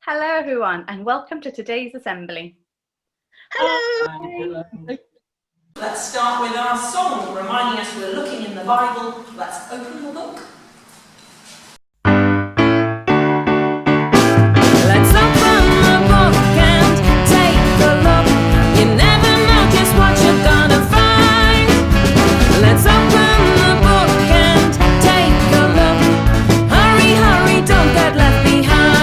Hello everyone and welcome to today's assembly. Hello! Let's start with our song, reminding us we're looking in the Bible. Let's open the book. Let's open the book and take a look. You never know just what you're gonna find. Let's open the book and take a look. Hurry, hurry, don't get left behind.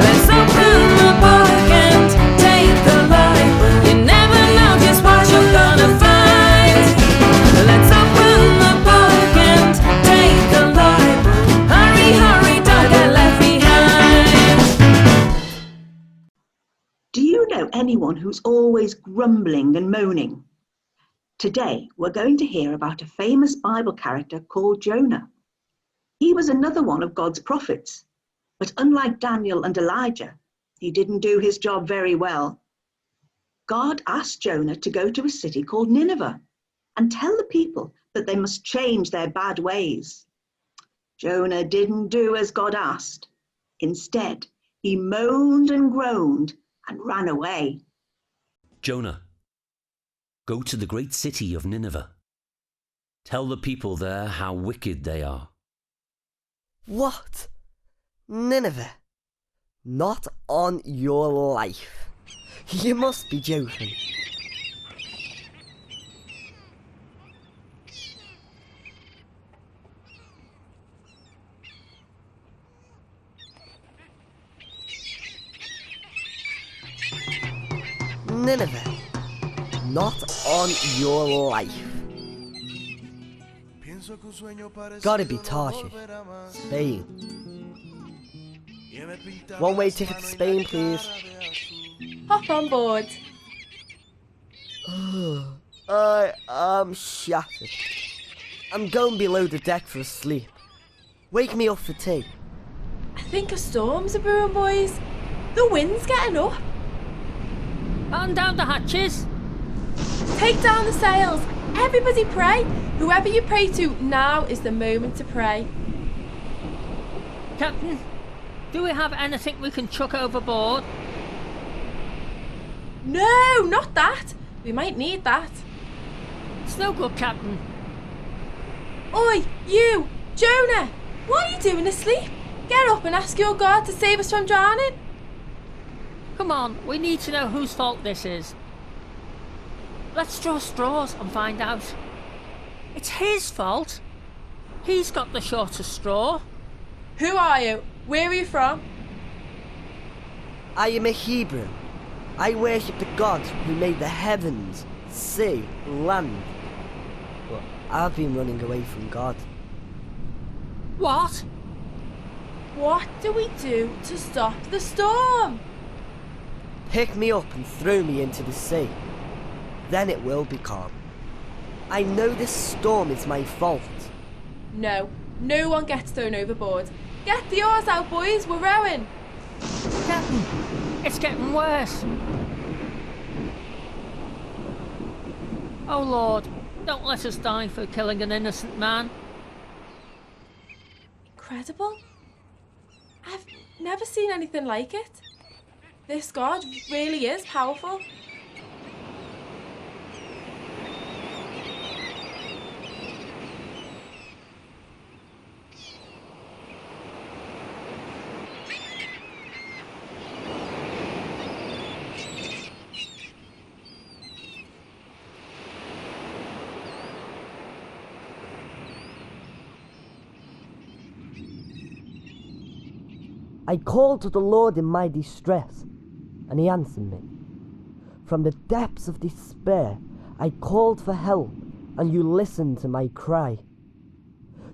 Let's open the book and take a look. You never know just what you're gonna find. Let's open the book and take a look. Hurry, hurry, don't get left behind. Do you know anyone who's always grumbling and moaning? Today, we're going to hear about a famous Bible character called Jonah. He was another one of God's prophets, but unlike Daniel and Elijah, he didn't do his job very well. God asked Jonah to go to a city called Nineveh and tell the people that they must change their bad ways. Jonah didn't do as God asked. Instead, he moaned and groaned and ran away. Jonah, go to the great city of Nineveh. Tell the people there how wicked they are. What? Nineveh? Not on your life. You must be joking. Nineveh? Not on your life. Gotta be Tarshish, Spain. One-way ticket to Spain, please. Hop on board. I am shattered. I'm going below the deck for a sleep. Wake me up for tea. I think a storm's a brewing, boys. The wind's getting up. Batten down the hatches. Take down the sails. Everybody pray. Whoever you pray to, now is the moment to pray. Captain, do we have anything we can chuck overboard? No, not that. We might need that. It's no good, Captain. Oi, you, Jonah. What are you doing asleep? Get up and ask your God to save us from drowning. Come on, we need to know whose fault this is. Let's draw straws and find out. It's his fault. He's got the shortest straw. Who are you? Where are you from? I am a Hebrew. I worship the God who made the heavens, sea, land. But I've been running away from God. What? What do we do to stop the storm? Pick me up and throw me into the sea. Then it will be calm. I know this storm is my fault. No, no one gets thrown overboard. Get the oars out, boys, we're rowing. Captain, it's getting worse. Oh Lord, don't let us die for killing an innocent man. Incredible. I've never seen anything like it. This God really is powerful. I called to the Lord in my distress, and he answered me. From the depths of despair, I called for help, and you listened to my cry.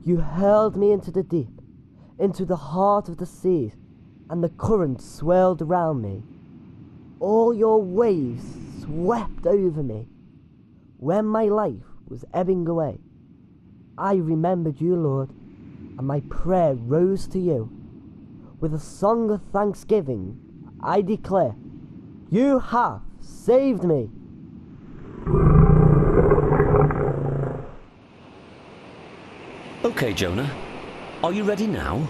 You hurled me into the deep, into the heart of the seas, and the current swirled around me. All your waves swept over me. When my life was ebbing away, I remembered you, Lord, and my prayer rose to you. With a song of thanksgiving, I declare, you have saved me. Okay, Jonah, are you ready now?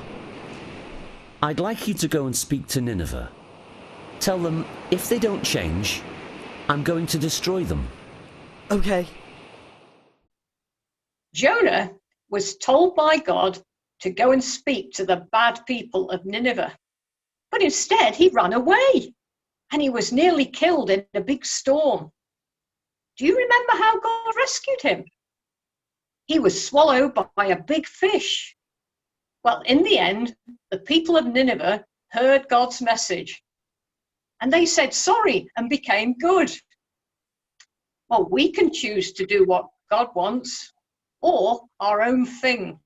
I'd like you to go and speak to Nineveh. Tell them if they don't change, I'm going to destroy them. Okay. Jonah was told by God to go and speak to the bad people of Nineveh, but instead he ran away and he was nearly killed in a big storm. Do you remember how God rescued him? He was swallowed by a big fish. Well, in the end, the people of Nineveh heard God's message and they said sorry and became good. Well, we can choose to do what God wants or our own thing.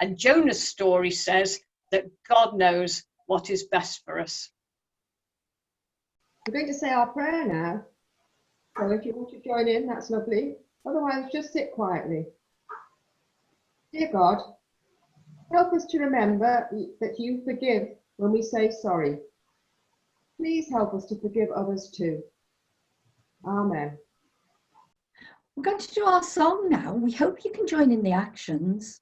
And Jonah's story says that God knows what is best for us. We're going to say our prayer now. So if you want to join in, that's lovely. Otherwise, just sit quietly. Dear God, help us to remember that you forgive when we say sorry. Please help us to forgive others too. Amen. We're going to do our song now. We hope you can join in the actions.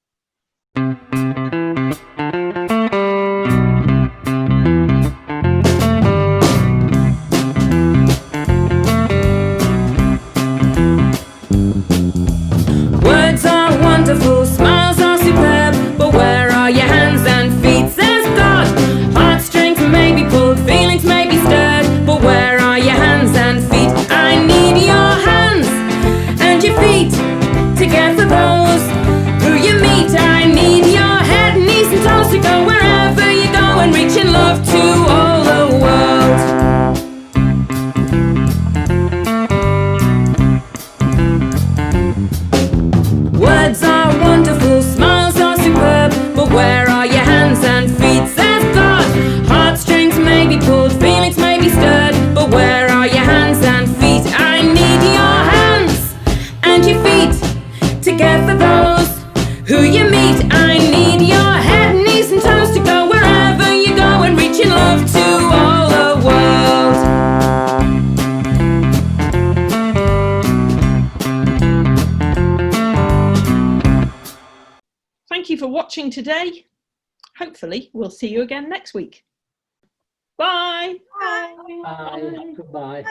Words are wonderful, smiles are superb, but where are your hands and feet, says God? Heartstrings may be pulled, feelings may be stirred, but where are your hands and feet? I need your hands and your feet to get for those who you meet. I need your head, knees and toes to go wherever you go and reach in love to all the world. Words are wonderful, smiles are superb, but where are your hands and feet, says God? Heartstrings may be pulled, feelings may be stirred, but where are your hands and feet? I need your hands and your feet to care for those who you meet. I need your head, knees and toes to go wherever you go and reach in love to all the world. Thank you for watching today. Hopefully, we'll see you again next week. Bye. Bye. Goodbye.